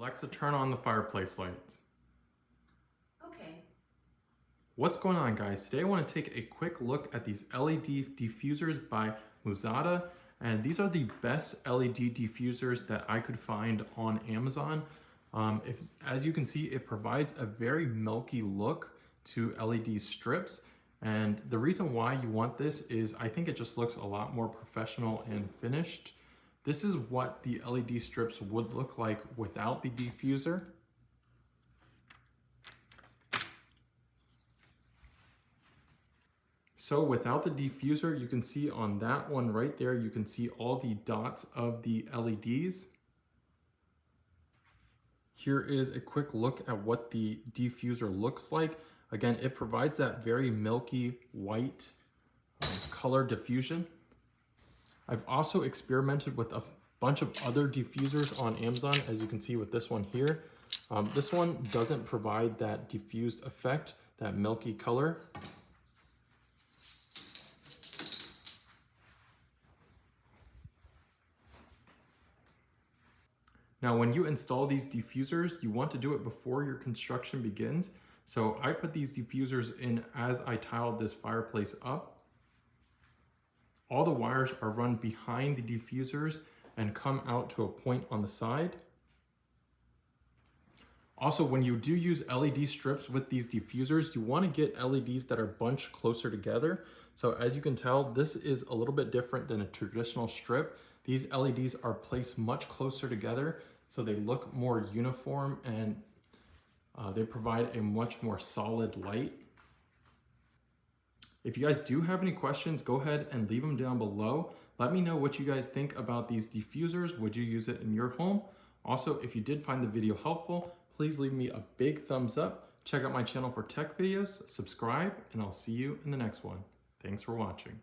Alexa, turn on the fireplace lights. Okay. What's going on, guys? Today I want to take a quick look at these LED diffusers by Muzata, and these are the best LED diffusers that I could find on Amazon. As you can see, it provides a very milky look to LED strips, and the reason why you want this is I think it just looks a lot more professional and finished. This is what the LED strips would look like without the diffuser. So without the diffuser, you can see on that one right there, you can see all the dots of the LEDs. Here is a quick look at what the diffuser looks like. Again, it provides that very milky white color diffusion. I've also experimented with a bunch of other diffusers on Amazon, as you can see with this one here. This one doesn't provide that diffused effect, that milky color. Now, when you install these diffusers, you want to do it before your construction begins. So I put these diffusers in as I tiled this fireplace up. All the wires are run behind the diffusers and come out to a point on the side. Also, when you do use LED strips with these diffusers, you want to get LEDs that are bunched closer together. So as you can tell, this is a little bit different than a traditional strip. These LEDs are placed much closer together, so they look more uniform and they provide a much more solid light. If you guys do have any questions, go ahead and leave them down below. Let me know what you guys think about these diffusers. Would you use it in your home? Also, if you did find the video helpful, please leave me a big thumbs up. Check out my channel for tech videos, subscribe, and I'll see you in the next one. Thanks for watching.